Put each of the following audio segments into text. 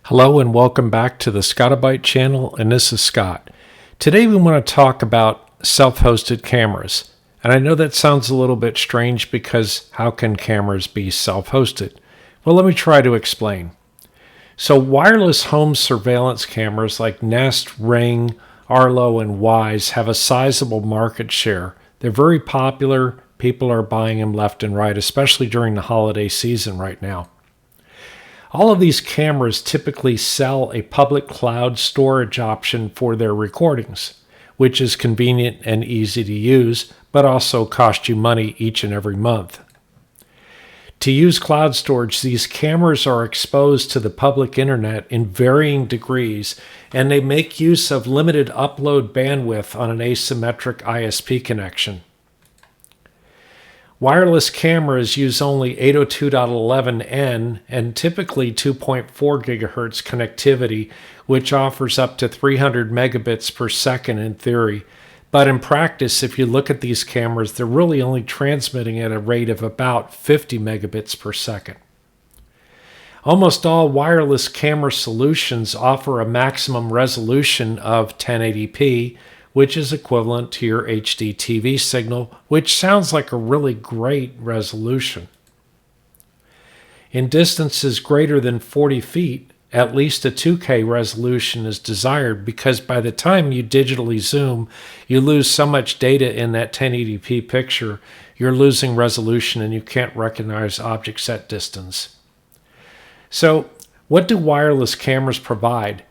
Hello and welcome back to the Scotti-BYTE channel, and this is Scott. Today we want to talk about self-hosted cameras. And I know that sounds a little bit strange because how can cameras be self-hosted? Well, let me try to explain. So wireless home surveillance cameras like Nest, Ring, Arlo, and Wyze have a sizable market share. They're very popular. People are buying them left and right, especially during the holiday season right now. All of these cameras typically sell a public cloud storage option for their recordings, which is convenient and easy to use, but also cost you money each and every month. To use cloud storage, these cameras are exposed to the public internet in varying degrees, and they make use of limited upload bandwidth on an asymmetric ISP connection. Wireless cameras use only 802.11n and typically 2.4 gigahertz connectivity, which offers up to 300 megabits per second in theory. But in practice, if you look at these cameras, they're really only transmitting at a rate of about 50 megabits per second. Almost all wireless camera solutions offer a maximum resolution of 1080p, which is equivalent to your HD TV signal, which sounds like a really great resolution. In distances greater than 40 feet, at least a 2K resolution is desired because by the time you digitally zoom, you lose so much data in that 1080p picture, you're losing resolution and you can't recognize objects at distance. So, what do wireless cameras provide?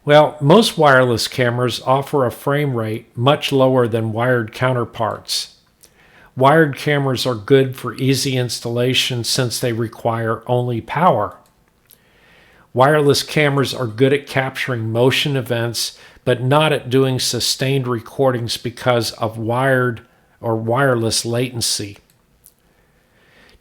Well, most wireless cameras offer a frame rate much lower than wired counterparts. Wired cameras are good for easy installation since they require only power. Wireless cameras are good at capturing motion events, but not at doing sustained recordings because of wired or wireless latency.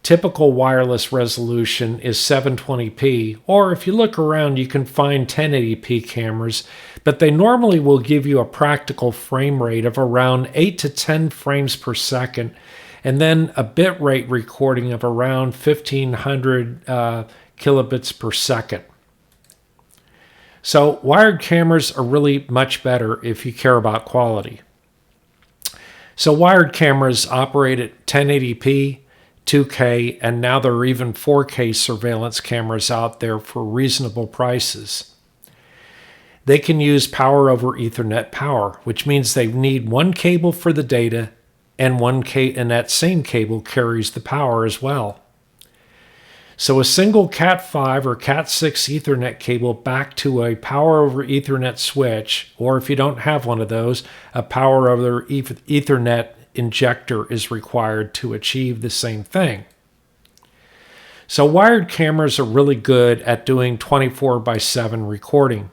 Typical wireless resolution is 720p, or if you look around you can find 1080p cameras, but they normally will give you a practical frame rate of around 8 to 10 frames per second, and then a bit rate recording of around 1500 kilobits per second. So wired cameras are really much better if you care about quality. So wired cameras operate at 1080p, 2K, and now there are even 4K surveillance cameras out there for reasonable prices. They can use power over Ethernet power, which means they need one cable for the data and that same cable carries the power as well. So a single Cat5 or Cat6 Ethernet cable back to a power over Ethernet switch, or if you don't have one of those, a power over Ethernet injector is required to achieve the same thing. So wired cameras are really good at doing 24/7 recording.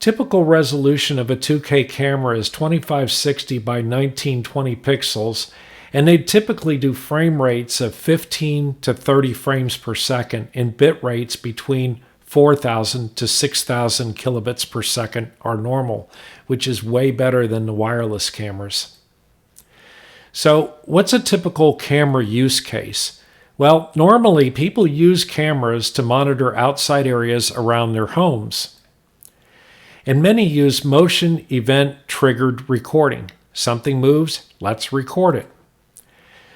Typical resolution of a 2K camera is 2560 by 1920 pixels, and they typically do frame rates of 15 to 30 frames per second and bit rates between 4,000 to 6,000 kilobits per second are normal, which is way better than the wireless cameras. So, what's a typical camera use case? Well, normally people use cameras to monitor outside areas around their homes. And many use motion event triggered recording. Something moves, let's record it.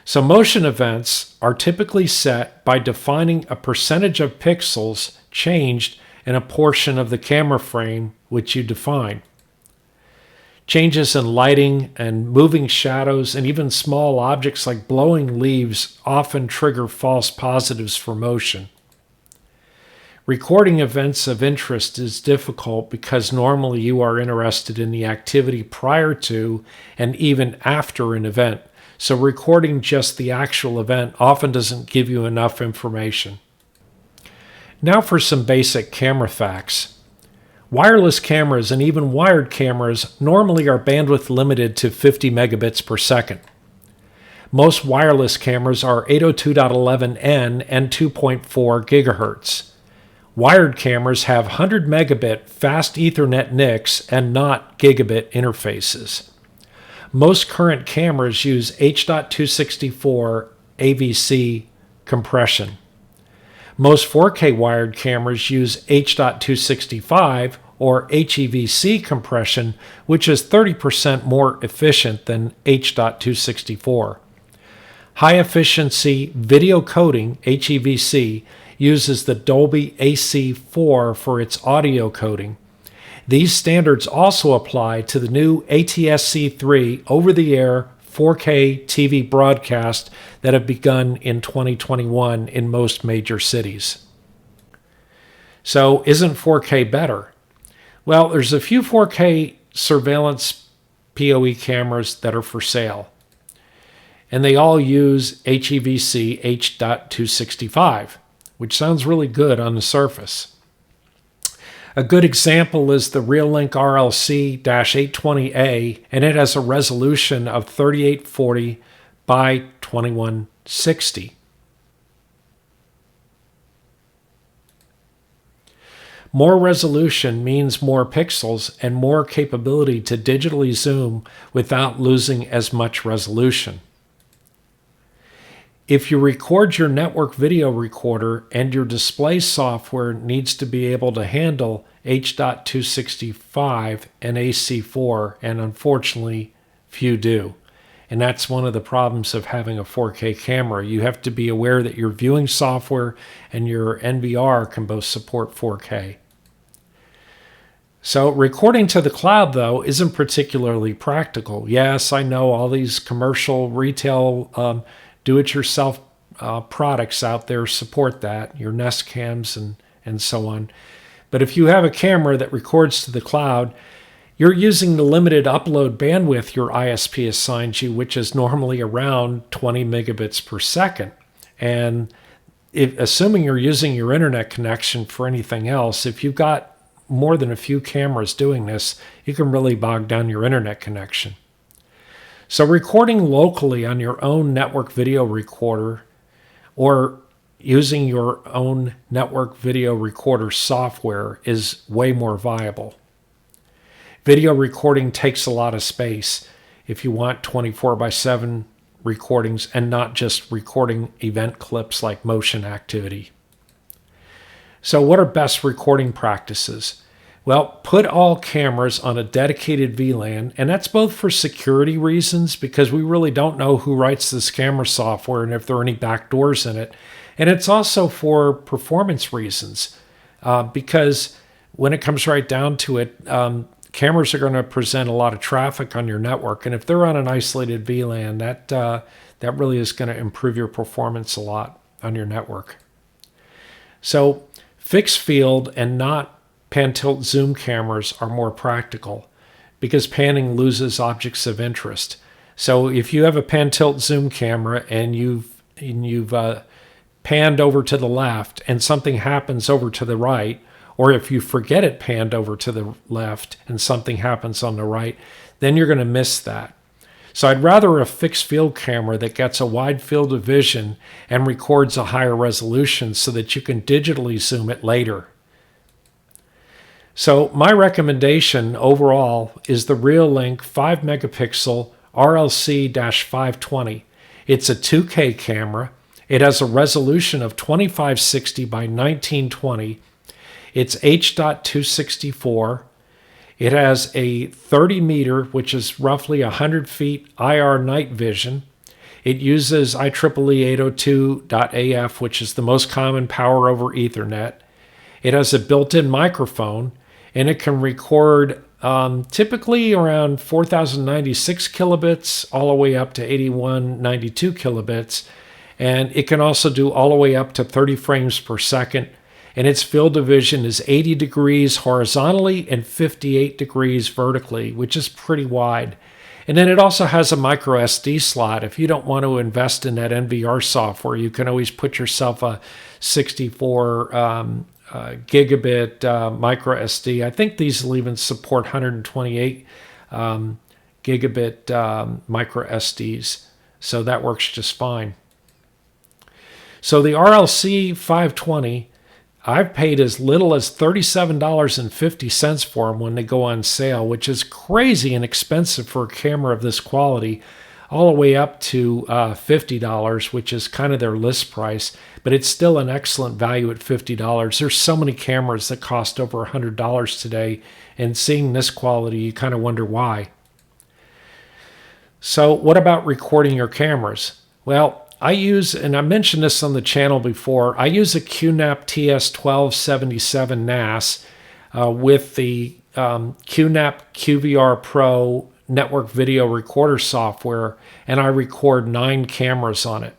So motion events are typically set by defining a percentage of pixels changed in a portion of the camera frame which you define. Changes in lighting and moving shadows and even small objects like blowing leaves often trigger false positives for motion. Recording events of interest is difficult because normally you are interested in the activity prior to and even after an event. So recording just the actual event often doesn't give you enough information. Now for some basic camera facts. Wireless cameras and even wired cameras normally are bandwidth limited to 50 megabits per second. Most wireless cameras are 802.11n and 2.4 gigahertz. Wired cameras have 100 megabit fast Ethernet NICs and not gigabit interfaces. Most current cameras use H.264 AVC compression. Most 4K wired cameras use H.265 or HEVC compression, which is 30% more efficient than H.264. High-efficiency video coding, HEVC, uses the Dolby AC4 for its audio coding. These standards also apply to the new ATSC3 over-the-air 4K TV broadcast that have begun in 2021 in most major cities. So, isn't 4K better? Well, there's a few 4K surveillance PoE cameras that are for sale, and they all use HEVC H.265, which sounds really good on the surface. A good example is the Reolink RLC-820A, and it has a resolution of 3840 by 2160. More resolution means more pixels and more capability to digitally zoom without losing as much resolution. If you record your network video recorder and your display software needs to be able to handle H.265 and AC4, and unfortunately, few do. And that's one of the problems of having a 4K camera. You have to be aware that your viewing software and your NVR can both support 4K. So recording to the cloud, though, isn't particularly practical. Yes, I know all these commercial, retail, do-it-yourself products out there support that, your Nest cams and so on. But if you have a camera that records to the cloud, you're using the limited upload bandwidth your ISP assigns you, which is normally around 20 megabits per second. And assuming you're using your internet connection for anything else, if you've got more than a few cameras doing this, you can really bog down your internet connection. So recording locally on your own network video recorder or using your own network video recorder software is way more viable. Video recording takes a lot of space if you want 24/7 recordings and not just recording event clips like motion activity. So what are best recording practices? Well, put all cameras on a dedicated VLAN, and that's both for security reasons, because we really don't know who writes this camera software and if there are any backdoors in it. And it's also for performance reasons, because when it comes right down to it, cameras are going to present a lot of traffic on your network. And if they're on an isolated VLAN, that really is going to improve your performance a lot on your network. So fixed field and not pan-tilt zoom cameras are more practical because panning loses objects of interest. So if you have a pan-tilt zoom camera and you've panned over to the left and something happens over to the right, or if you forget it panned over to the left and something happens on the right, then you're going to miss that. So I'd rather a fixed field camera that gets a wide field of vision and records a higher resolution so that you can digitally zoom it later. So my recommendation overall is the Reolink 5 megapixel RLC-520. It's a 2K camera. It has a resolution of 2560 by 1920. It's H.264. It has a 30 meter, which is roughly 100 feet IR night vision. It uses IEEE 802.AF, which is the most common power over Ethernet. It has a built-in microphone, and it can record typically around 4096 kilobits all the way up to 8192 kilobits. And it can also do all the way up to 30 frames per second. And its field of vision is 80 degrees horizontally and 58 degrees vertically, which is pretty wide. And then it also has a micro SD slot. If you don't want to invest in that NVR software, you can always put yourself a 64 gigabit micro SD. I think these will even support 128 gigabit micro SDs. So that works just fine. So the RLC 520, I've paid as little as $37.50 for them when they go on sale, which is crazy inexpensive for a camera of this quality. all the way up to $50, which is kind of their list price, but it's still an excellent value at $50. There's so many cameras that cost over $100 today, and seeing this quality, you kind of wonder why. So what about recording your cameras? Well, I use, and I mentioned this on the channel before, I use a QNAP TS1277 NAS with the QNAP QVR Pro network video recorder software, and I record 9 cameras on it.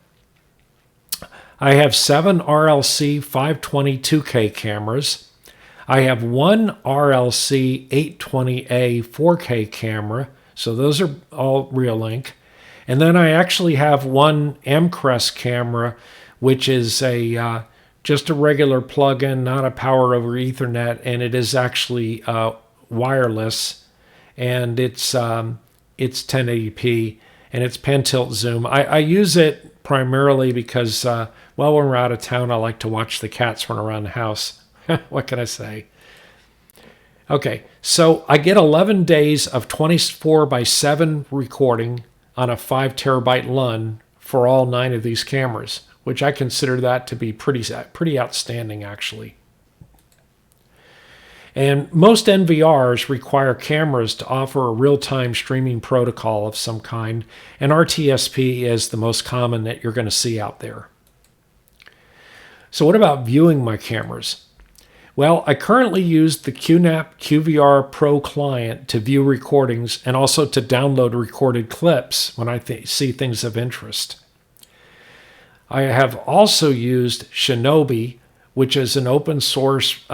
I have 7 RLC 520 2K cameras. I have 1 RLC 820A 4K camera, so those are all Reolink. And then I actually have 1 Amcrest camera, which is a just a regular plug-in, not a power over Ethernet, and it is actually wireless, and it's 1080p, and it's pan tilt zoom. I use it primarily because, well, when we're out of town, I like to watch the cats run around the house. What can I say? Okay, so I get 11 days of 24/7 recording on a 5 terabyte LUN for all 9 of these cameras, which I consider that to be pretty outstanding, actually. And most NVRs require cameras to offer a real-time streaming protocol of some kind, and RTSP is the most common that you're going to see out there. So what about viewing my cameras? Well, I currently use the QNAP QVR Pro client to view recordings and also to download recorded clips when I see things of interest. I have also used Shinobi, which is an open source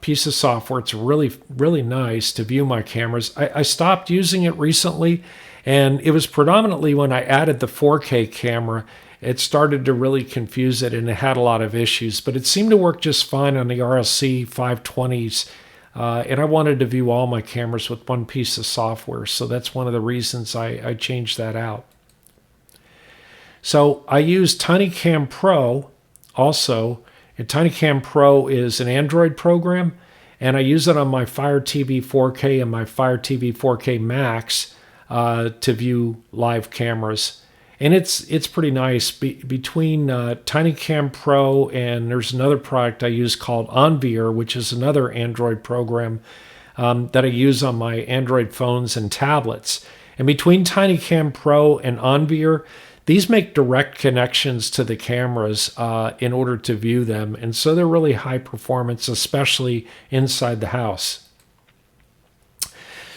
piece of software. It's really nice to view my cameras. I stopped using it recently, and it was predominantly when I added the 4K camera. It started to really confuse it, and it had a lot of issues, but it seemed to work just fine on the RLC 520s, and I wanted to view all my cameras with one piece of software, so that's one of the reasons I changed that out. So I use TinyCam Pro also, and TinyCam Pro is an Android program, and I use it on my Fire TV 4K and my Fire TV 4K Max to view live cameras. And it's pretty nice. Between TinyCam Pro and there's another product I use called Onvier, which is another Android program that I use on my Android phones and tablets. And between TinyCam Pro and Onvier, these make direct connections to the cameras in order to view them. And so they're really high performance, especially inside the house.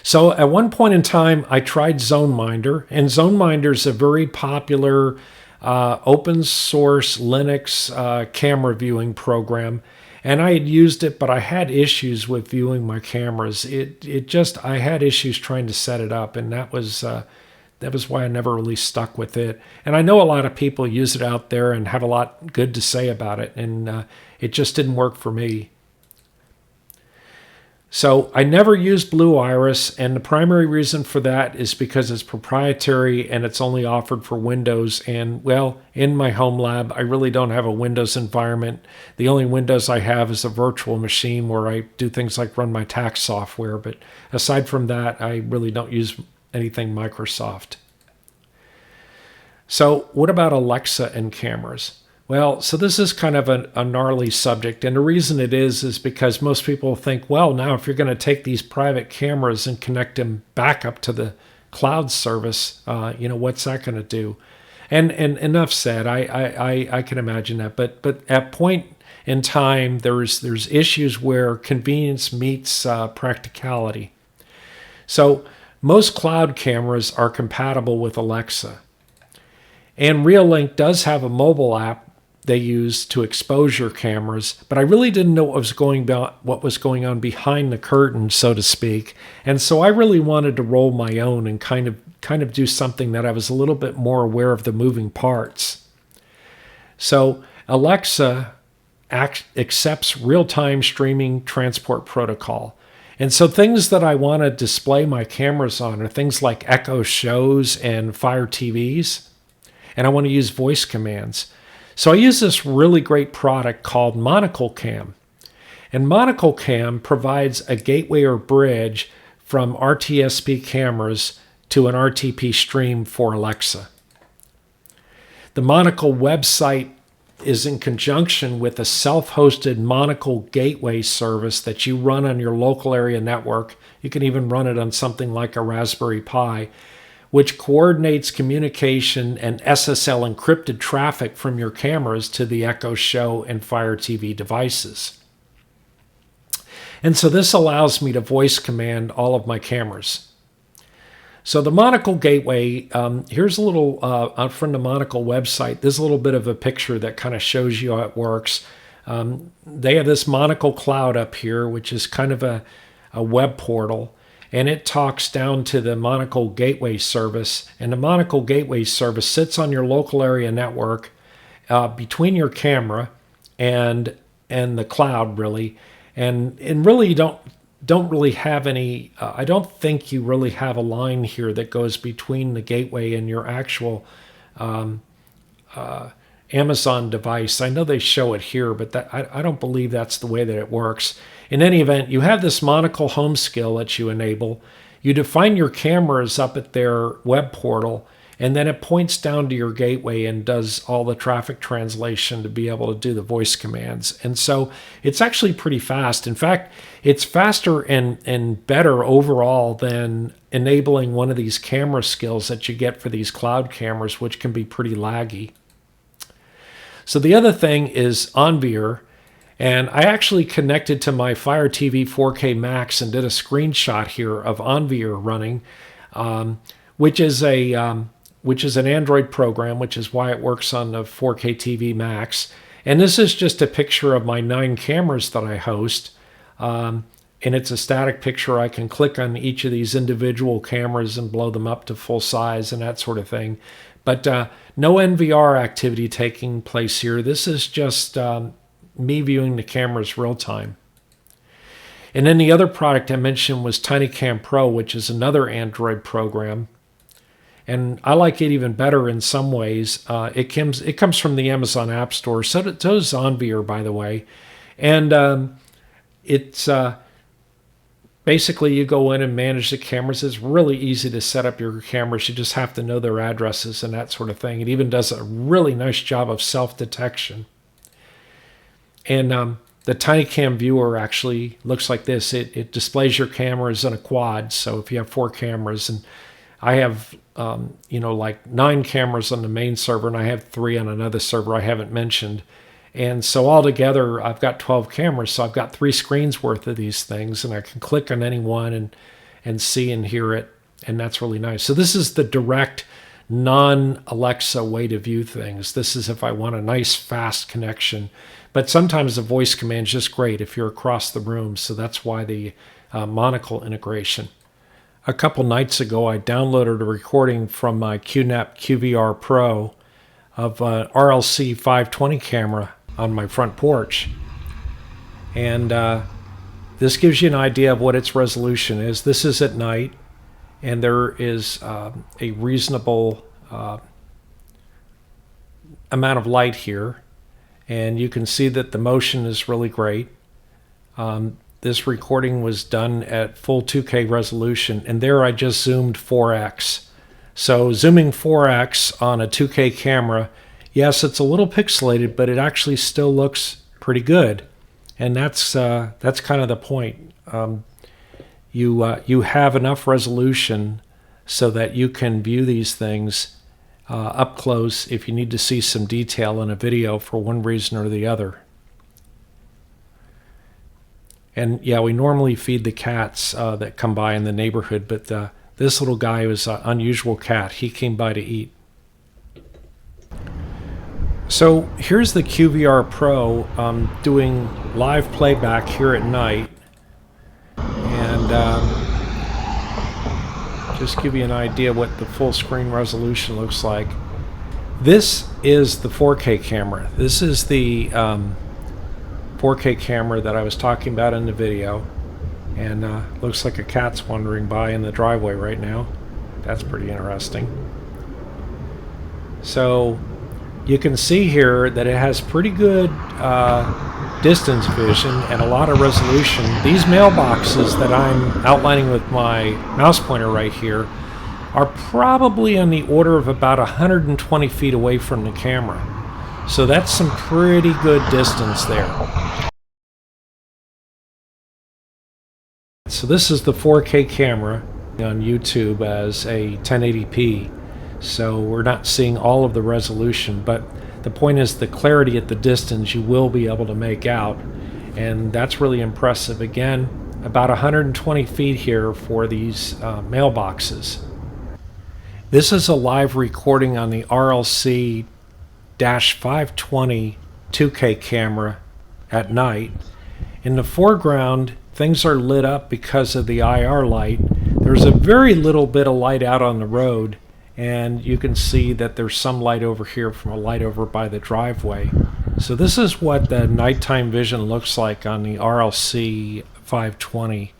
So at one point in time, I tried ZoneMinder, and ZoneMinder is a very popular open source Linux camera viewing program. And I had used it, but I had issues with viewing my cameras. I had issues trying to set it up, and that was why I never really stuck with it. And I know a lot of people use it out there and have a lot good to say about it, and it just didn't work for me. So I never use Blue Iris, and the primary reason for that is because it's proprietary and it's only offered for Windows. And well, in my home lab, I really don't have a Windows environment. The only Windows I have is a virtual machine where I do things like run my tax software. But aside from that, I really don't use anything Microsoft. So what about Alexa and cameras? Well, so this is kind of a gnarly subject, and the reason it is because most people think, well, now if you're going to take these private cameras and connect them back up to the cloud service, what's that going to do? And enough said. I can imagine that, but at point in time, there's issues where convenience meets practicality. So most cloud cameras are compatible with Alexa, and Reolink does have a mobile app they use to expose your cameras, but I really didn't know what was going on behind the curtain, so to speak. And so I really wanted to roll my own and kind of do something that I was a little bit more aware of the moving parts. So Alexa accepts real-time streaming transport protocol. And so things that I want to display my cameras on are things like Echo Shows and Fire TVs, and I want to use voice commands. So I use this really great product called MonocleCam. And MonocleCam provides a gateway or bridge from RTSP cameras to an RTP stream for Alexa. The Monocle website is in conjunction with a self-hosted Monocle gateway service that you run on your local area network. You can even run it on something like a Raspberry Pi, which coordinates communication and SSL encrypted traffic from your cameras to the Echo Show and Fire TV devices. And so this allows me to voice command all of my cameras. So the Monocle Gateway, here's a little, from the Monocle website, there's a little bit of a picture that kind of shows you how it works. They have this Monocle Cloud up here, which is kind of a web portal, and it talks down to the Monocle Gateway service. And the Monocle Gateway service sits on your local area network between your camera and the cloud, really. And really you don't really have any, I don't think you really have a line here that goes between the gateway and your actual Amazon device. I know they show it here, but I don't believe that's the way that it works. In any event, you have this Monocle home skill that you enable. You define your cameras up at their web portal, and then it points down to your gateway and does all the traffic translation to be able to do the voice commands. And so it's actually pretty fast. In fact, it's faster and better overall than enabling one of these camera skills that you get for these cloud cameras, which can be pretty laggy. So the other thing is Onvier. And I actually connected to my Fire TV 4K Max and did a screenshot here of Onvier running, which is an Android program, which is why it works on the 4K TV Max. And this is just a picture of my 9 cameras that I host. And it's a static picture. I can click on each of these individual cameras and blow them up to full size and that sort of thing. But no NVR activity taking place here. This is just me viewing the cameras real time. And then the other product I mentioned was TinyCam Pro, which is another Android program. And I like it even better in some ways. It comes from the Amazon App Store. So does Onvier, by the way. And it's basically you go in and manage the cameras. It's really easy to set up your cameras. You just have to know their addresses and that sort of thing. It even does a really nice job of self-detection. And the TinyCam viewer actually looks like this. It displays your cameras in a quad. So if you have 4 cameras, and I have like 9 cameras on the main server, and I have 3 on another server I haven't mentioned. And so altogether, I've got 12 cameras. So I've got 3 screens worth of these things, and I can click on any one and see and hear it. And that's really nice. So this is the direct non-Alexa way to view things. This is if I want a nice fast connection. But sometimes the voice command is just great if you're across the room. So that's why the Monocle integration. A couple nights ago, I downloaded a recording from my QNAP QVR Pro of an RLC 520 camera on my front porch. And this gives you an idea of what its resolution is. This is at night, and there is a reasonable amount of light here. And you can see that the motion is really great. This recording was done at full 2K resolution, and there I just zoomed 4x. So zooming 4x on a 2K camera, yes, it's a little pixelated, but it actually still looks pretty good. And that's kind of the point. You have enough resolution so that you can view these things up close if you need to see some detail in a video for one reason or the other. And yeah, we normally feed the cats that come by in the neighborhood, but this little guy was an unusual cat. He came by to eat. So here's the QVR Pro doing live playback here at night. And just give you an idea what the full screen resolution looks like. This is the 4K camera. This is the 4K camera that I was talking about in the video. And looks like a cat's wandering by in the driveway right now. That's pretty interesting. So you can see here that it has pretty good distance vision and a lot of resolution. These mailboxes that I'm outlining with my mouse pointer right here are probably on the order of about 120 feet away from the camera. So that's some pretty good distance there. So this is the 4K camera on YouTube as a 1080p. So we're not seeing all of the resolution, but the point is the clarity at the distance you will be able to make out. And that's really impressive. Again, about 120 feet here for these mailboxes. This is a live recording on the RLC-520 2K camera at night. In the foreground, things are lit up because of the IR light. There's a very little bit of light out on the road, and you can see that there's some light over here from a light over by the driveway. So this is what the nighttime vision looks like on the RLC-520.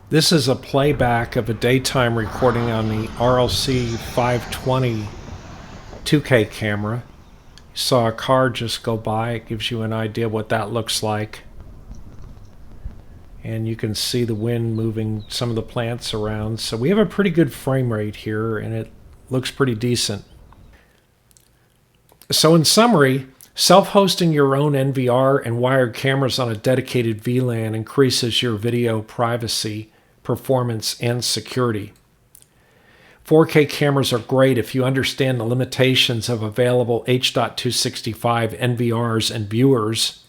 This is a playback of a daytime recording on the RLC-520 2K camera. You saw a car just go by. It gives you an idea what that looks like. And you can see the wind moving some of the plants around. So we have a pretty good frame rate here, and it looks pretty decent. So in summary, self-hosting your own NVR and wired cameras on a dedicated VLAN increases your video privacy, performance, and security. 4K cameras are great if you understand the limitations of available H.265 NVRs and viewers.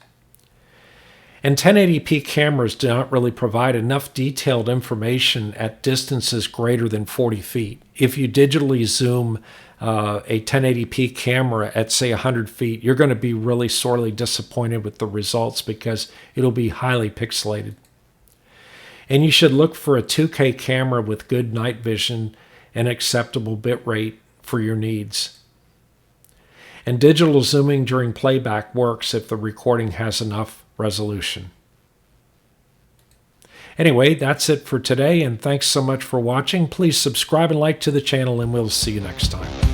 And 1080p cameras do not really provide enough detailed information at distances greater than 40 feet. If you digitally zoom a 1080p camera at, say, 100 feet, you're going to be really sorely disappointed with the results because it'll be highly pixelated. And you should look for a 2K camera with good night vision and acceptable bitrate for your needs. And digital zooming during playback works if the recording has enough resolution. Anyway, that's it for today, and thanks so much for watching. Please subscribe and like to the channel, and we'll see you next time.